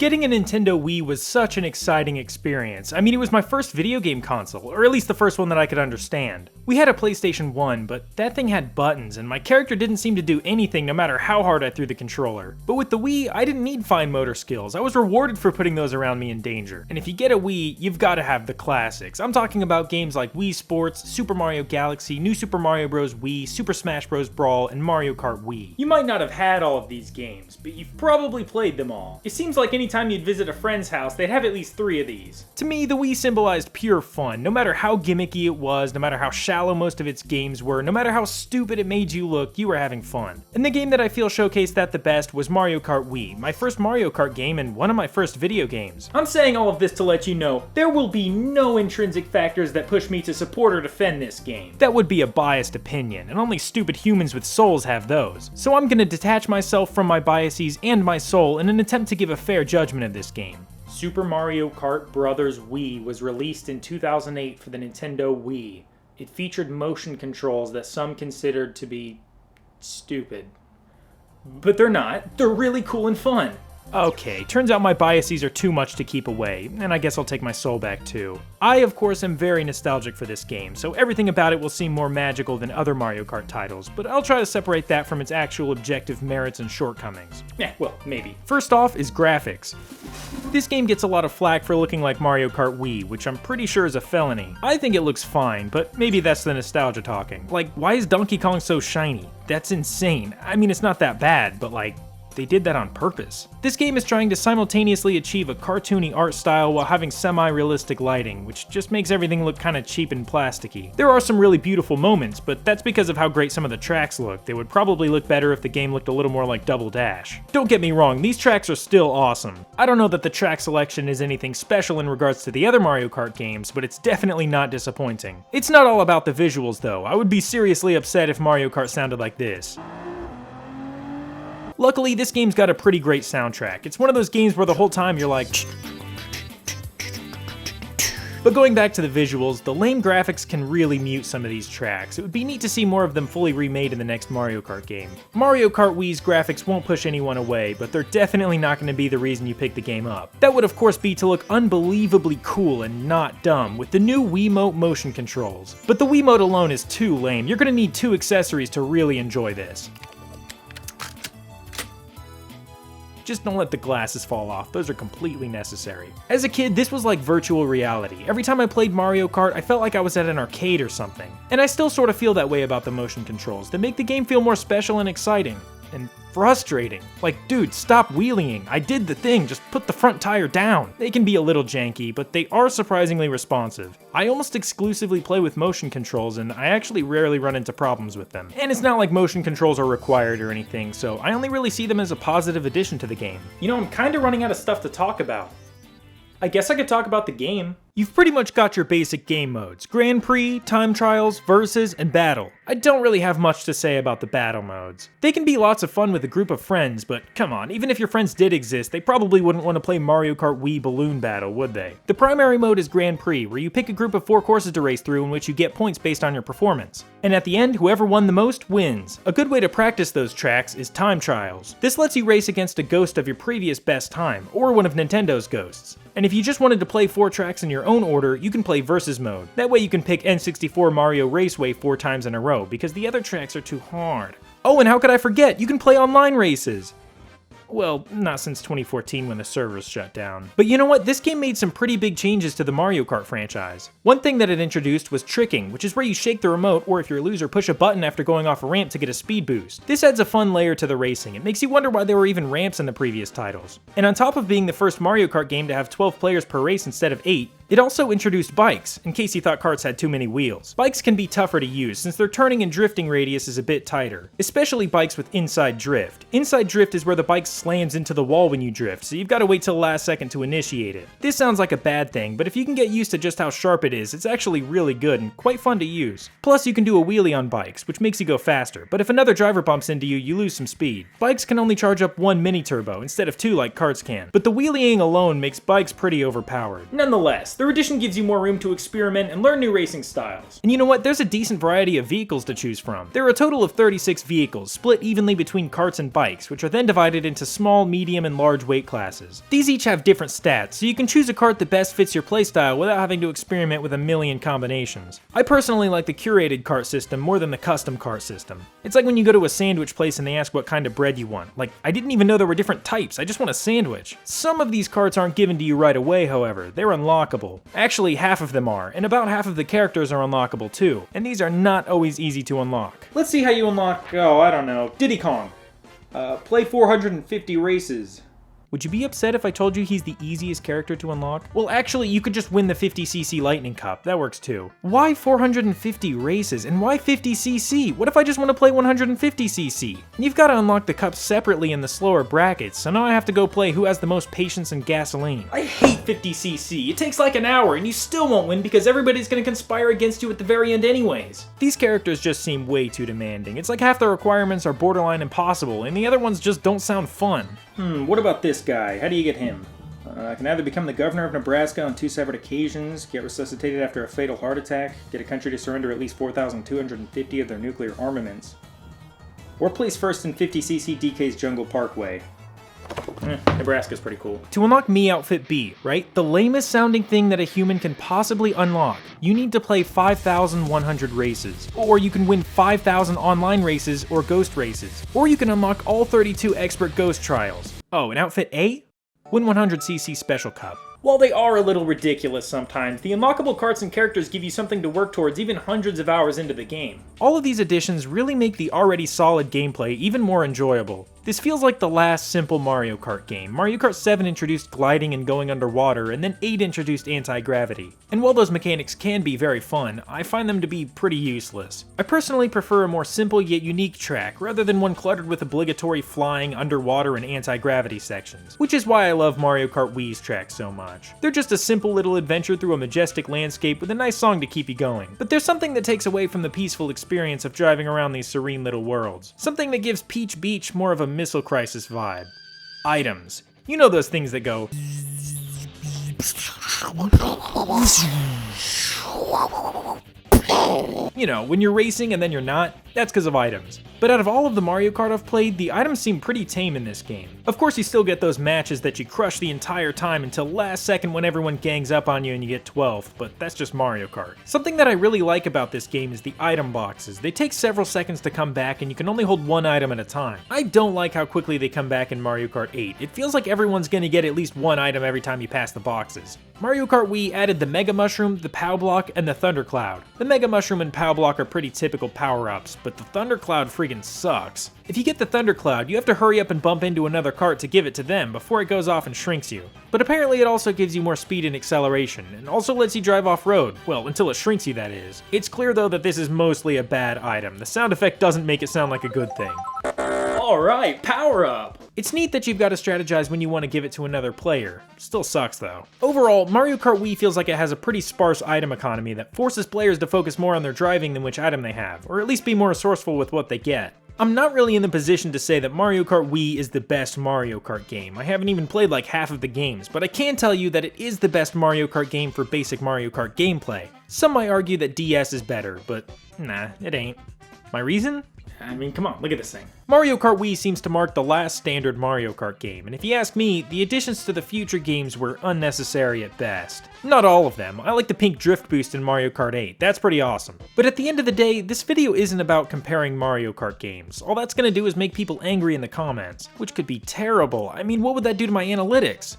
Getting a Nintendo Wii was such an exciting experience. I mean, it was my first video game console, or at least the first one that I could understand. We had a PlayStation 1, but that thing had buttons, and my character didn't seem to do anything no matter how hard I threw the controller. But with the Wii, I didn't need fine motor skills. I was rewarded for putting those around me in danger. And if you get a Wii, you've got to have the classics. I'm talking about games like Wii Sports, Super Mario Galaxy, New Super Mario Bros. Wii, Super Smash Bros. Brawl, and Mario Kart Wii. You might not have had all of these games, but you've probably played them all. It seems like anytime you'd visit a friend's house, they'd have at least 3 of these. To me, the Wii symbolized pure fun. No matter how gimmicky it was, no matter how shallow most of its games were, no matter how stupid it made you look, you were having fun. And the game that I feel showcased that the best was Mario Kart Wii, my first Mario Kart game and one of my first video games. I'm saying all of this to let you know, there will be no intrinsic factors that push me to support or defend this game. That would be a biased opinion, and only stupid humans with souls have those. So I'm gonna detach myself from my biases and my soul in an attempt to give a fair judgment of this game. Super Mario Kart Bros. Wii was released in 2008 for the Nintendo Wii. It featured motion controls that some considered to be stupid. But they're not. They're really cool and fun. Okay, turns out my biases are too much to keep away, and I guess I'll take my soul back too. I, of course, am very nostalgic for this game, so everything about it will seem more magical than other Mario Kart titles, but I'll try to separate that from its actual objective merits and shortcomings. Well, maybe. First off is graphics. This game gets a lot of flack for looking like Mario Kart Wii, which I'm pretty sure is a felony. I think it looks fine, but maybe that's the nostalgia talking. Like, why is Donkey Kong so shiny? That's insane. I mean, it's not that bad, but like, they did that on purpose. This game is trying to simultaneously achieve a cartoony art style while having semi-realistic lighting, which just makes everything look kinda cheap and plasticky. There are some really beautiful moments, but that's because of how great some of the tracks look. They would probably look better if the game looked a little more like Double Dash. Don't get me wrong, these tracks are still awesome. I don't know that the track selection is anything special in regards to the other Mario Kart games, but it's definitely not disappointing. It's not all about the visuals though. I would be seriously upset if Mario Kart sounded like this. Luckily, this game's got a pretty great soundtrack. It's one of those games where the whole time you're like... But going back to the visuals, the lame graphics can really mute some of these tracks. It would be neat to see more of them fully remade in the next Mario Kart game. Mario Kart Wii's graphics won't push anyone away, but they're definitely not going to be the reason you pick the game up. That would of course be to look unbelievably cool and not dumb with the new Wiimote motion controls. But the Wiimote alone is too lame. You're going to need 2 accessories to really enjoy this. Just don't let the glasses fall off, those are completely necessary. As a kid, this was like virtual reality. Every time I played Mario Kart, I felt like I was at an arcade or something. And I still sort of feel that way about the motion controls. They make the game feel more special and exciting. And frustrating. Like, dude, stop wheeling. I did the thing, just put the front tire down. They can be a little janky, but they are surprisingly responsive. I almost exclusively play with motion controls, and I actually rarely run into problems with them. And it's not like motion controls are required or anything, so I only really see them as a positive addition to the game. You know, I'm kinda running out of stuff to talk about. I guess I could talk about the game. You've pretty much got your basic game modes: Grand Prix, Time Trials, Versus, and Battle. I don't really have much to say about the battle modes. They can be lots of fun with a group of friends, but come on, even if your friends did exist, they probably wouldn't want to play Mario Kart Wii Balloon Battle, would they? The primary mode is Grand Prix, where you pick a group of 4 courses to race through in which you get points based on your performance. And at the end, whoever won the most wins. A good way to practice those tracks is Time Trials. This lets you race against a ghost of your previous best time, or one of Nintendo's ghosts. And if you just wanted to play 4 tracks in your own order, you can play Versus mode. That way you can pick N64 Mario Raceway 4 times in a row, because the other tracks are too hard. Oh, and how could I forget? You can play online races! Well, not since 2014 when the servers shut down. But you know what? This game made some pretty big changes to the Mario Kart franchise. One thing that it introduced was tricking, which is where you shake the remote, or if you're a loser, push a button after going off a ramp to get a speed boost. This adds a fun layer to the racing. It makes you wonder why there were even ramps in the previous titles. And on top of being the first Mario Kart game to have 12 players per race instead of 8, it also introduced bikes, in case you thought karts had too many wheels. Bikes can be tougher to use, since their turning and drifting radius is a bit tighter, especially bikes with inside drift. Inside drift is where the bike slams into the wall when you drift, so you've got to wait till the last second to initiate it. This sounds like a bad thing, but if you can get used to just how sharp it is, it's actually really good and quite fun to use. Plus, you can do a wheelie on bikes, which makes you go faster, but if another driver bumps into you, you lose some speed. Bikes can only charge up 1 mini-turbo, instead of 2 like karts can, but the wheeling alone makes bikes pretty overpowered. Nonetheless, Their addition gives you more room to experiment and learn new racing styles. And you know what? There's a decent variety of vehicles to choose from. There are a total of 36 vehicles, split evenly between carts and bikes, which are then divided into small, medium, and large weight classes. These each have different stats, so you can choose a kart that best fits your playstyle without having to experiment with a million combinations. I personally like the curated kart system more than the custom kart system. It's like when you go to a sandwich place and they ask what kind of bread you want. Like, I didn't even know there were different types, I just want a sandwich. Some of these karts aren't given to you right away, however. They're unlockable. Actually, half of them are, and about half of the characters are unlockable too, and these are not always easy to unlock. Let's see how you unlock, I don't know, Diddy Kong. Play 450 races. Would you be upset if I told you he's the easiest character to unlock? Well, actually, you could just win the 50cc Lightning Cup. That works too. Why 450 races? And why 50cc? What if I just want to play 150cc? You've got to unlock the cups separately in the slower brackets, so now I have to go play who has the most patience and gasoline. I hate 50cc. It takes like an hour, and you still won't win because everybody's going to conspire against you at the very end anyways. These characters just seem way too demanding. It's like half the requirements are borderline impossible, and the other ones just don't sound fun. What about this guy? How do you get him? Can either become the governor of Nebraska on 2 separate occasions, get resuscitated after a fatal heart attack, get a country to surrender at least 4,250 of their nuclear armaments, or place first in 50cc DK's Jungle Parkway. Nebraska's pretty cool. To unlock Me Outfit B, right? The lamest sounding thing that a human can possibly unlock. You need to play 5,100 races. Or you can win 5,000 online races or ghost races. Or you can unlock all 32 expert ghost trials. Oh, and Outfit A? Win 100cc Special Cup. While they are a little ridiculous sometimes, the unlockable karts and characters give you something to work towards even hundreds of hours into the game. All of these additions really make the already solid gameplay even more enjoyable. This feels like the last simple Mario Kart game. Mario Kart 7 introduced gliding and going underwater, and then 8 introduced anti-gravity. And while those mechanics can be very fun, I find them to be pretty useless. I personally prefer a more simple yet unique track, rather than one cluttered with obligatory flying, underwater, and anti-gravity sections. Which is why I love Mario Kart Wii's track so much. They're just a simple little adventure through a majestic landscape with a nice song to keep you going. But there's something that takes away from the peaceful experience of driving around these serene little worlds. Something that gives Peach Beach more of a Missile Crisis vibe. Items. You know those things that go... You know, when you're racing and then you're not, that's because of items. But out of all of the Mario Kart I've played, the items seem pretty tame in this game. Of course, you still get those matches that you crush the entire time until last second when everyone gangs up on you and you get 12th, but that's just Mario Kart. Something that I really like about this game is the item boxes. They take several seconds to come back and you can only hold one item at a time. I don't like how quickly they come back in Mario Kart 8. It feels like everyone's gonna get at least one item every time you pass the boxes. Mario Kart Wii added the Mega Mushroom, the Pow Block, and the Thunder Cloud. The Mega Mushroom and Pow Block are pretty typical power-ups, but the Thunder Cloud friggin' sucks. If you get the Thunder Cloud, you have to hurry up and bump into another cart to give it to them before it goes off and shrinks you. But apparently it also gives you more speed and acceleration, and also lets you drive off-road. Well, until it shrinks you, that is. It's clear though that this is mostly a bad item. The sound effect doesn't make it sound like a good thing. Alright, power up! It's neat that you've got to strategize when you want to give it to another player. Still sucks though. Overall, Mario Kart Wii feels like it has a pretty sparse item economy that forces players to focus more on their driving than which item they have, or at least be more resourceful with what they get. I'm not really in the position to say that Mario Kart Wii is the best Mario Kart game. I haven't even played like half of the games, but I can tell you that it is the best Mario Kart game for basic Mario Kart gameplay. Some might argue that DS is better, but nah, it ain't. My reason? I mean, come on, look at this thing. Mario Kart Wii seems to mark the last standard Mario Kart game, and if you ask me, the additions to the future games were unnecessary at best. Not all of them. I like the pink drift boost in Mario Kart 8, that's pretty awesome. But at the end of the day, this video isn't about comparing Mario Kart games. All that's gonna do is make people angry in the comments, which could be terrible. I mean, what would that do to my analytics?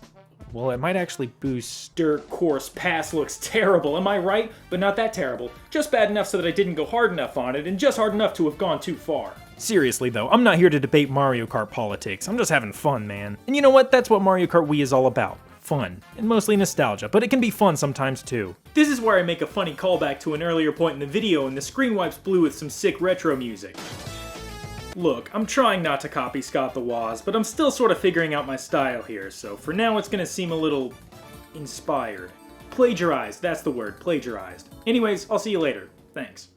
Well, it might actually boost. Dirt Course Pass looks terrible, am I right? But not that terrible. Just bad enough so that I didn't go hard enough on it, and just hard enough to have gone too far. Seriously though, I'm not here to debate Mario Kart politics. I'm just having fun, man. And you know what? That's what Mario Kart Wii is all about. Fun. And mostly nostalgia, but it can be fun sometimes too. This is where I make a funny callback to an earlier point in the video and the screen wipes blue with some sick retro music. Look, I'm trying not to copy Scott the Woz, but I'm still sort of figuring out my style here, so for now it's gonna seem a little... inspired. Plagiarized, that's the word, plagiarized. Anyways, I'll see you later. Thanks.